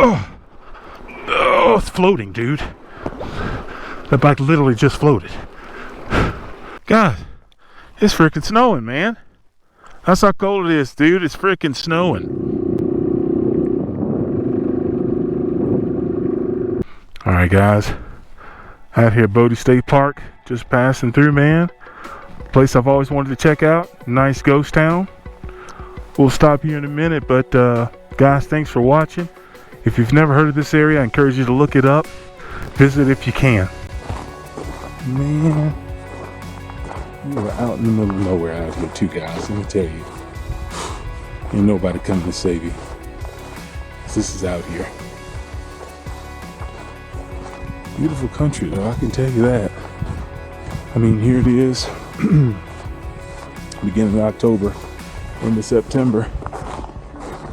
Oh, it's floating, dude. That bike literally just floated. God, it's freaking snowing, man. That's how cold it is, dude. It's freaking snowing. Alright, guys. Out here at Bodie State Park. Just passing through, man. Place I've always wanted to check out. Nice ghost town. We'll stop here in a minute, but guys, thanks for watching. If you've never heard of this area, I encourage you to look it up. Visit if you can. Man, we were out in the middle of nowhere out here too, guys. Let me tell you. Ain't nobody coming to save you. This is out here. Beautiful country, though, I can tell you that. I mean, here it is. Beginning of October into September.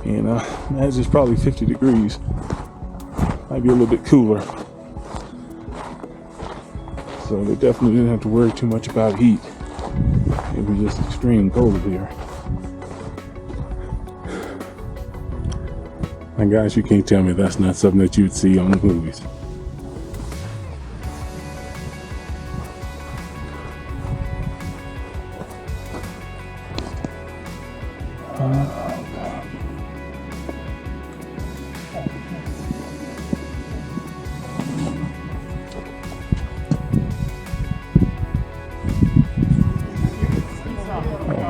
And imagine it's probably 50 degrees. Might be a little bit cooler. So they definitely didn't have to worry too much about heat. It was just extreme cold here. And guys, you can't tell me that's not something that you would see on the movies.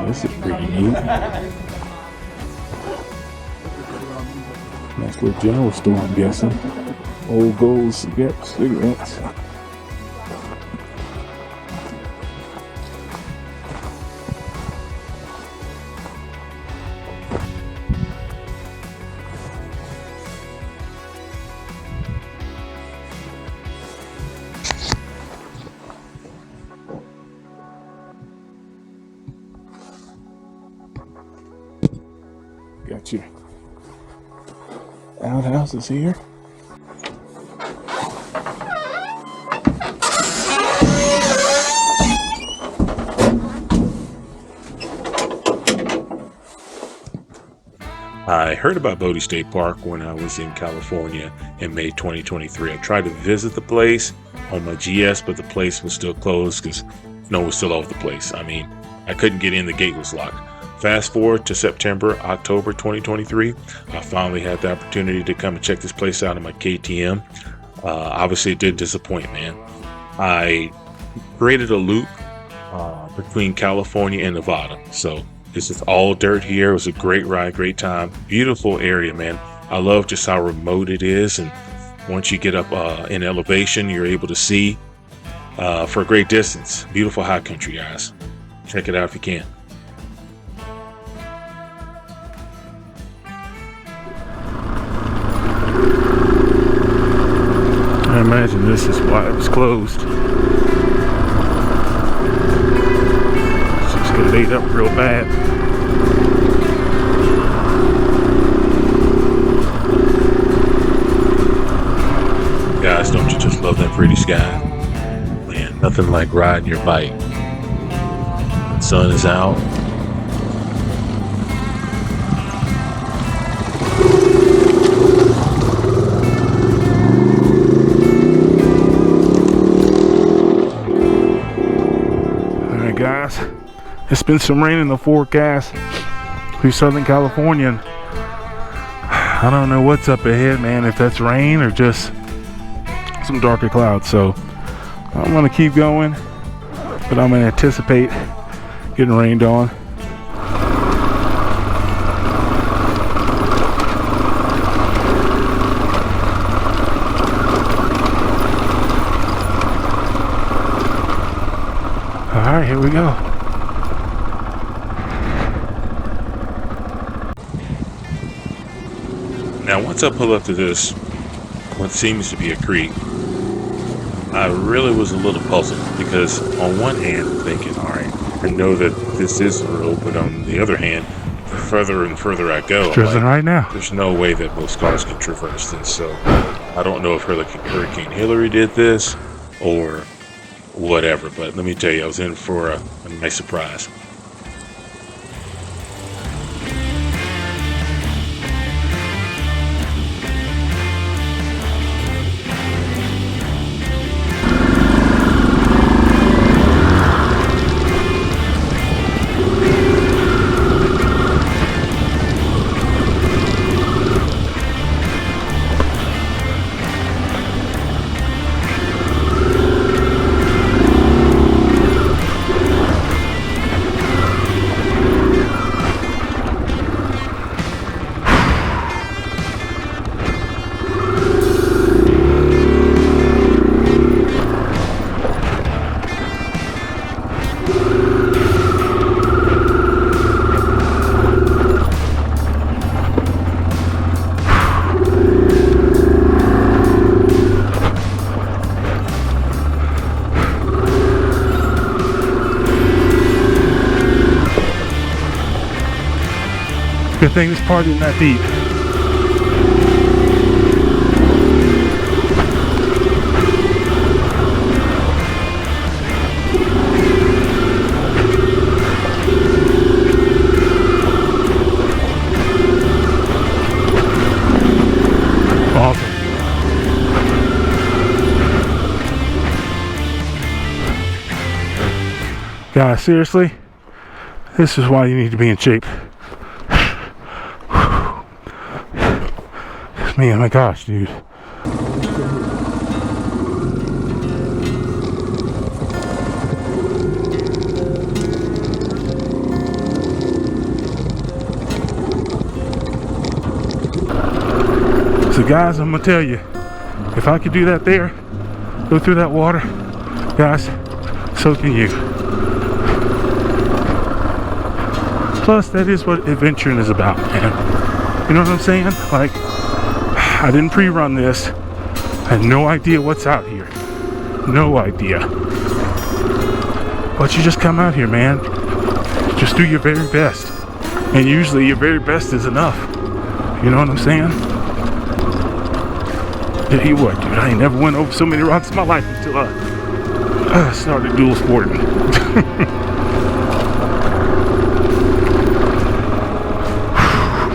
This is pretty neat. Nice little general store, I'm guessing. Old gold cigarettes. Got your outhouses here. I heard about Bodie State Park when I was in California in May 2023. I tried to visit the place on my GS, but the place was still closed because snow was still all over the place. I mean, I couldn't get in, the gate was locked. Fast forward to October 2023, I finally had the opportunity to come and check this place out in my KTM. Obviously, it did disappoint, man. I created a loop between California and Nevada. So this is all dirt here. It was a great ride, great time. Beautiful area, man. I love just how remote it is. And once you get up in elevation, you're able to see for a great distance. Beautiful high country, guys. Check it out if you can. I imagine this is why it was closed. It's just gonna ate up real bad. Guys, don't you just love that pretty sky? Man, nothing like riding your bike. The sun is out. Guys, it's been some rain in the forecast through Southern California. I don't know what's up ahead, man, if that's rain or just some darker clouds. So I'm gonna keep going, but I'm gonna anticipate getting rained on. All right, here we go. Now, once I pull up to this, what seems to be a creek, I really was a little puzzled because on one hand, I'm thinking, all right, I know that this is a road, but on the other hand, the further and further I go, like, right now, there's no way that most cars can traverse this. So I don't know if Hurricane Hillary did this or whatever, but let me tell you, I was in for a nice surprise. Good thing this part isn't that deep. Awesome. Guys, seriously, this is why you need to be in shape. Man, my gosh, dude. So guys, I'm gonna tell you, if I could do that there, go through that water, guys, so can you. Plus, that is what adventuring is about, man. You know what I'm saying? Like, I didn't pre-run this. I had no idea what's out here. No idea. But you just come out here, man. Just do your very best. And usually your very best is enough. You know what I'm saying? Yeah, you what, dude? I ain't never went over so many rocks in my life until I started dual sporting.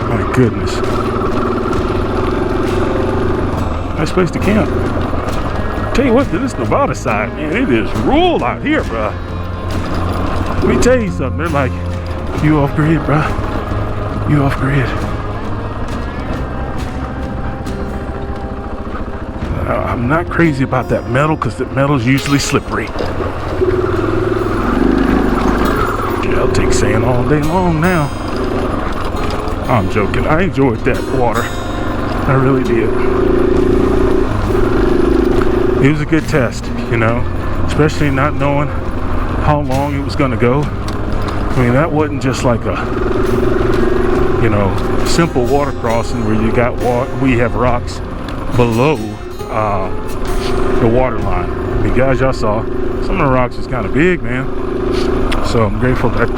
My goodness. Nice place to camp. Tell you what, this Nevada side, man, it is rural out here, bruh. Let me tell you something. They're like, you off grid, bruh. You off grid. I'm not crazy about that metal because that metal's usually slippery. Yeah, I'll take sand all day long now. I'm joking. I enjoyed that water. I really did. It was a good test, you know, especially not knowing how long it was going to go. I mean, that wasn't just like a, you know, simple water crossing where you got we have rocks below the water line. I mean, guys, y'all saw some of the rocks was kind of big, man. So I'm grateful that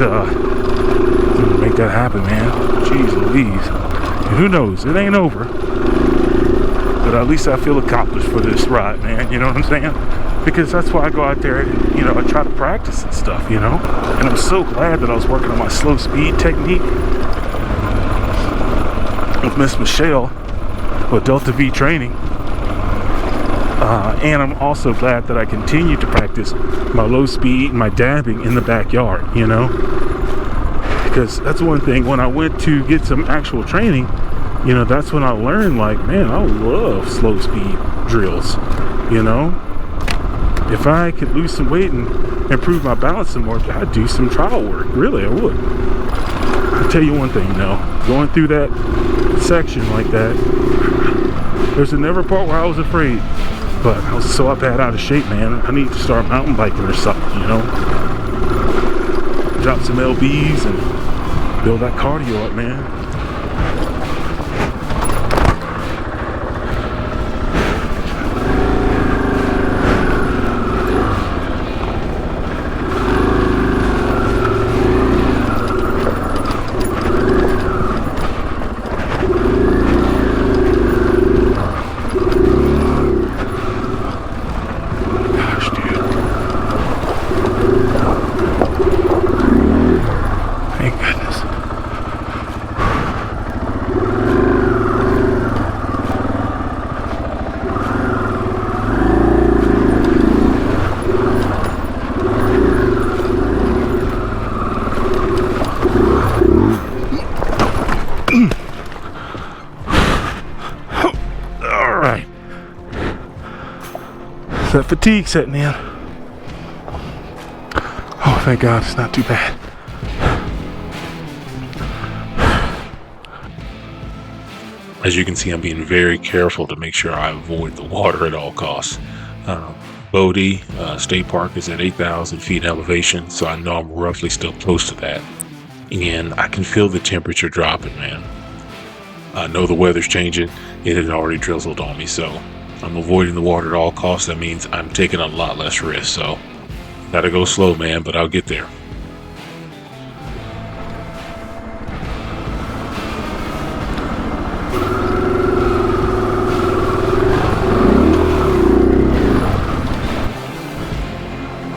make that happen, man. Jeez Louise. And who knows? It ain't over. But at least I feel accomplished for this ride, man. You know what I'm saying? Because that's why I go out there and, you know, I try to practice and stuff, you know? And I'm so glad that I was working on my slow speed technique with Miss Michelle with Delta V training. And I'm also glad that I continue to practice my low speed and my dabbing in the backyard, you know? Because that's one thing, when I went to get some actual training, you know, that's when I learned, like, man, I love slow speed drills, you know? If I could lose some weight and improve my balance some more, I'd do some trial work. Really, I would. I'll tell you one thing, though. Going through that section like that, there's never a part where I was afraid. But I was so bad out of shape, man. I need to start mountain biking or something, you know? Drop some LBs and build that cardio up, man. That fatigue setting in. Oh, thank God, it's not too bad. As you can see, I'm being very careful to make sure I avoid the water at all costs. Bodie State Park is at 8,000 feet elevation, so I know I'm roughly still close to that. And I can feel the temperature dropping, man. I know the weather's changing. It had already drizzled on me, so I'm avoiding the water at all costs. That means I'm taking a lot less risk, so gotta go slow, man, but I'll get there.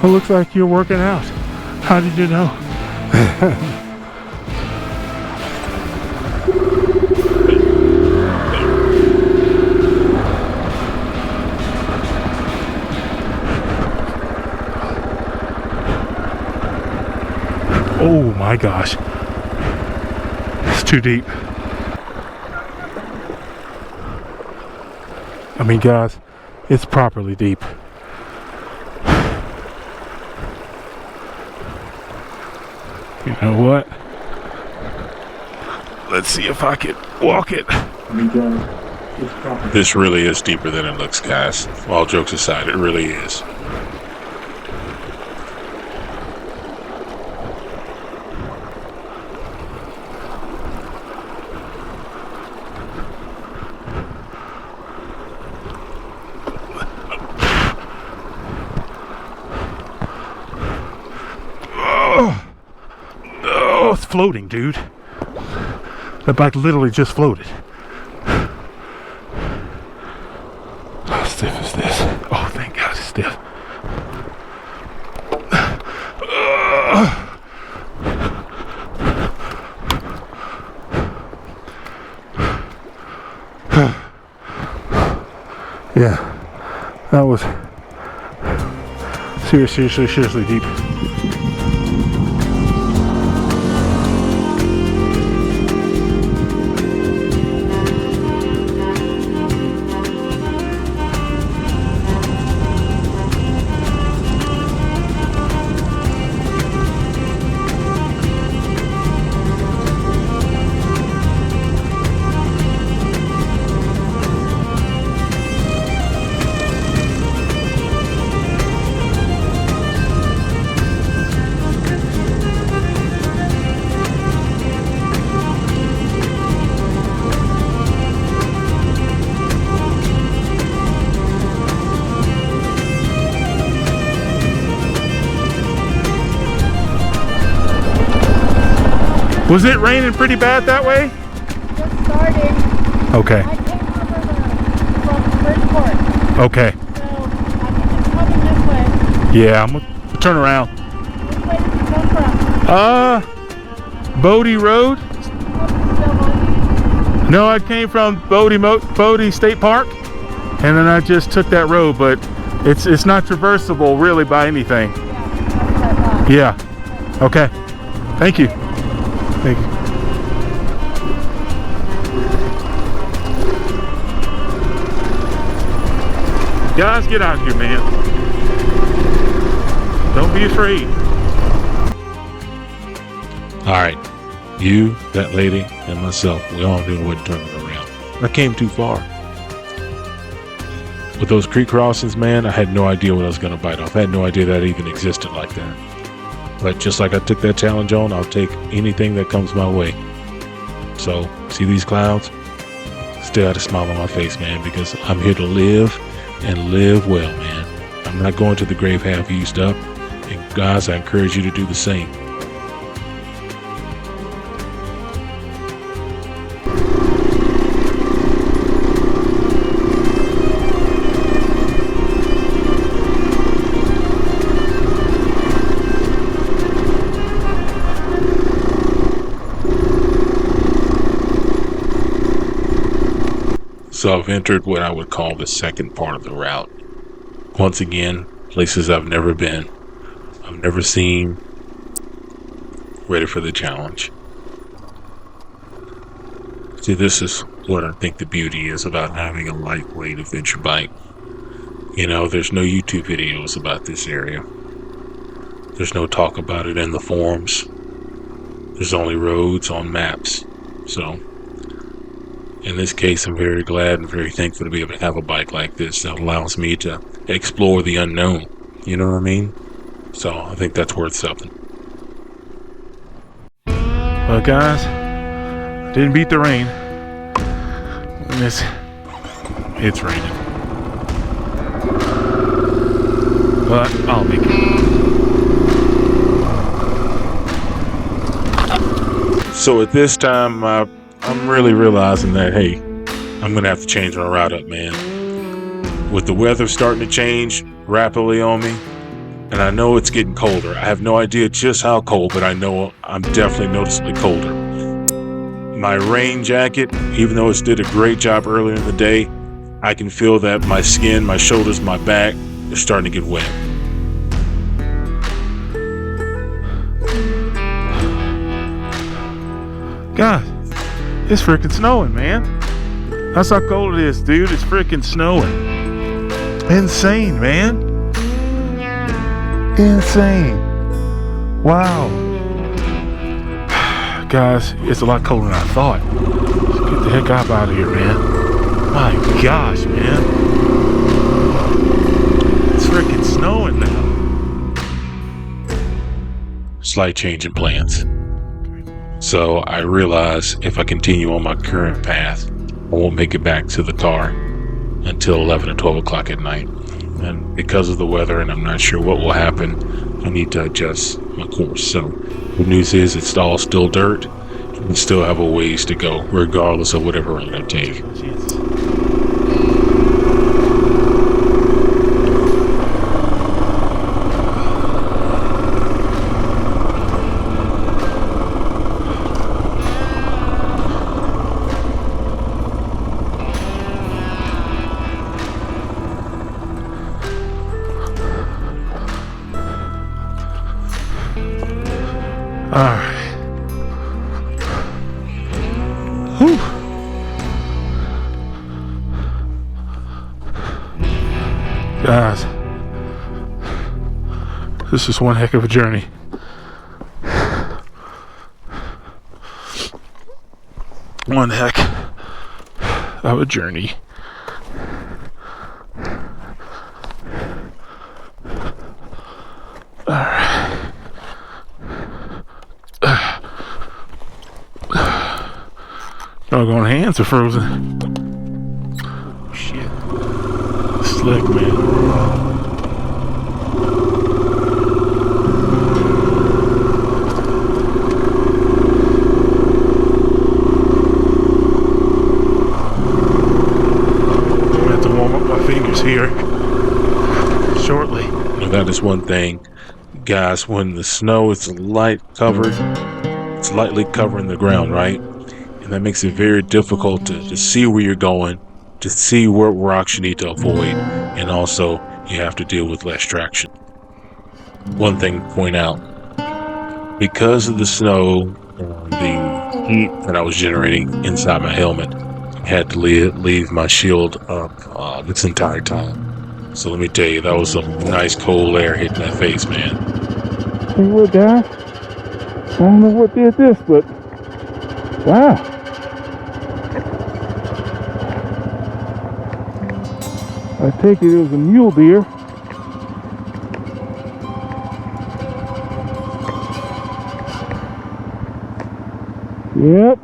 It looks like you're working out. How did you know? Oh my gosh. It's too deep. I mean, guys, it's properly deep. You know what? Let's see if I can walk it. This really is deeper than it looks, guys. All jokes aside, it really is. Oh, it's floating, dude. That bike literally just floated. How stiff is this? Oh, thank God it's stiff. Yeah, that was seriously deep. Was it raining pretty bad that way? Just starting. Okay. I came from Bridgeport. Okay. So I think it's coming this way. Yeah, I'm gonna turn around. Which way did you come from? Bodie Road? No, I came from Bodie State Park, and then I just took that road, but it's not traversable really by anything. Yeah, that's what I thought. Yeah. Okay. Thank you. Thank you. Guys, get out here, man. Don't be afraid. All right, you, that lady, and myself, we all knew what turning around. I came too far. With those creek crossings, man, I had no idea what I was going to bite off. I had no idea that even existed like that. But just like I took that challenge on, I'll take anything that comes my way. So, see these clouds? Still got a smile on my face, man, because I'm here to live and live well, man. I'm not going to the grave half used up. And guys, I encourage you to do the same. So I've entered what I would call the second part of the route. Once again, places I've never been, I've never seen, ready for the challenge. See, this is what I think the beauty is about having a lightweight adventure bike. You know, there's no YouTube videos about this area. There's no talk about it in the forums. There's only roads on maps. So, in this case, I'm very glad and very thankful to be able to have a bike like this that allows me to explore the unknown. You know what I mean? So I think that's worth something. Well, guys, didn't beat the rain. And it's raining. But I'll make it. So at this time, I'm really realizing that, hey, I'm going to have to change my route up, man. With the weather starting to change rapidly on me, And I know it's getting colder. I have no idea just how cold, but I know I'm definitely noticeably colder. My rain jacket, even though it did a great job earlier in the day, I can feel that my skin, my shoulders, my back is starting to get wet. God, it's freaking snowing, man. That's how cold it is, dude. It's freaking snowing. Insane, man. Insane. Wow. Guys, it's a lot colder than I thought. Let's get the heck out of here, man. My gosh, man. It's freaking snowing now. Slight change in plans. So I realize if I continue on my current path, I won't make it back to the car until 11 or 12 o'clock at night. And because of the weather, and I'm not sure what will happen, I need to adjust my course. So the news is it's all still dirt, and we still have a ways to go, regardless of whatever route I take. Alright. Whew. Guys, this is one heck of a journey. One heck of a journey. Doggone hands are frozen. Oh, shit. Slick, man. I'm gonna have to warm up my fingers here shortly. Now that is one thing, guys, when the snow is light covered, it's lightly covering the ground, right? And that makes it very difficult to see where you're going, to see what rocks you need to avoid, and also you have to deal with less traction. One thing to point out, because of the snow and the heat that I was generating inside my helmet, I had to leave my shield up this entire time. So let me tell you, that was some nice cold air hitting that face, man. Hey, what, guys? I don't know what did this, but wow. I take it was a mule deer. Yep.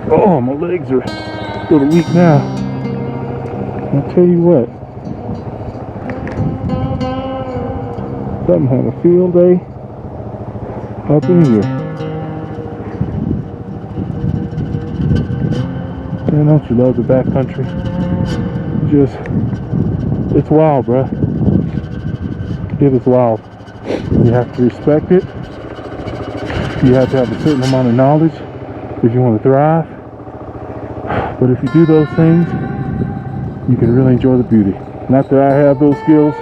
Oh, my legs are a little weak now. I'll tell you what. Something had a field day up in here. Man, don't you love the backcountry? It's wild, bruh. It is wild. You have to respect it. You have to have a certain amount of knowledge if you want to thrive. But if you do those things, you can really enjoy the beauty. Not that I have those skills,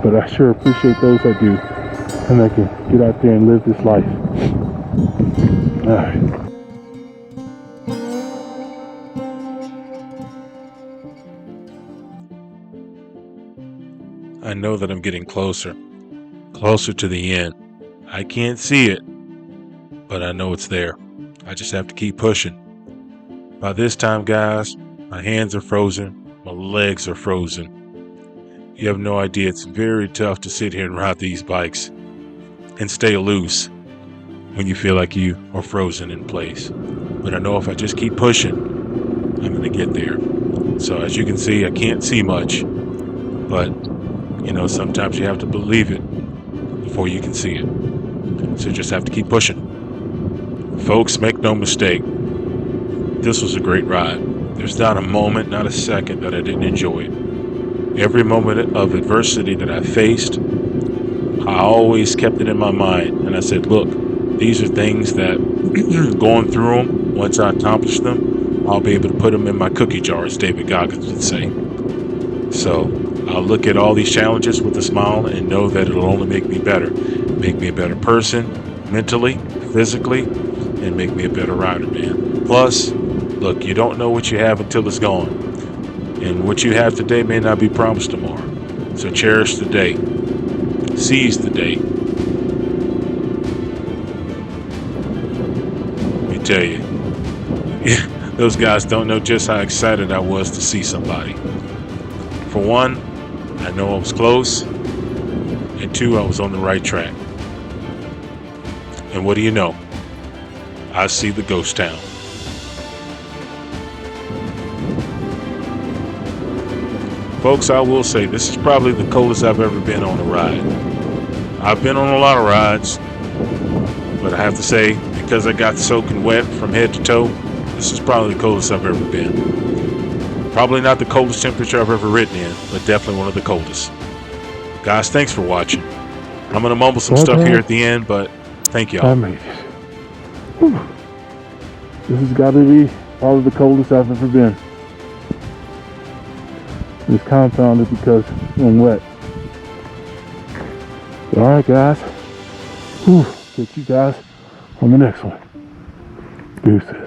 but I sure appreciate those that do, and that can get out there and live this life. All right. I know that I'm getting closer to the end. I can't see it, but I know it's there. I just have to keep pushing. By this time, guys, my hands are frozen, my legs are frozen. You have no idea, it's very tough to sit here and ride these bikes and stay loose when you feel like you are frozen in place. But I know if I just keep pushing, I'm gonna get there. So as you can see, I can't see much, but you know, sometimes you have to believe it before you can see it. So you just have to keep pushing. Folks, make no mistake, this was a great ride. There's not a moment, not a second that I didn't enjoy it. Every moment of adversity that I faced, I always kept it in my mind. And I said, look, these are things that going through them, once I accomplish them, I'll be able to put them in my cookie jar, as David Goggins would say. So I'll look at all these challenges with a smile and know that it'll only make me better. Make me a better person, mentally, physically, and make me a better rider, man. Plus, look, you don't know what you have until it's gone. And what you have today may not be promised tomorrow. So cherish the day. Seize the day. Let me tell you, those guys don't know just how excited I was to see somebody. For one, I know I was close. And two, I was on the right track. And what do you know? I see the ghost town. Folks, I will say this is probably the coldest I've ever been on a ride. I've been on a lot of rides, but I have to say, because I got soaking wet from head to toe, this is probably the coldest I've ever been. Probably not the coldest temperature I've ever ridden in, but definitely one of the coldest. Guys, thanks for watching. I'm going to mumble some stuff here at the end, but thank y'all. I made it. Whew. This has got to be probably the coldest I've ever been. It's compounded because I'm wet. Alright guys. Whew. Get you guys on the next one. Deuces.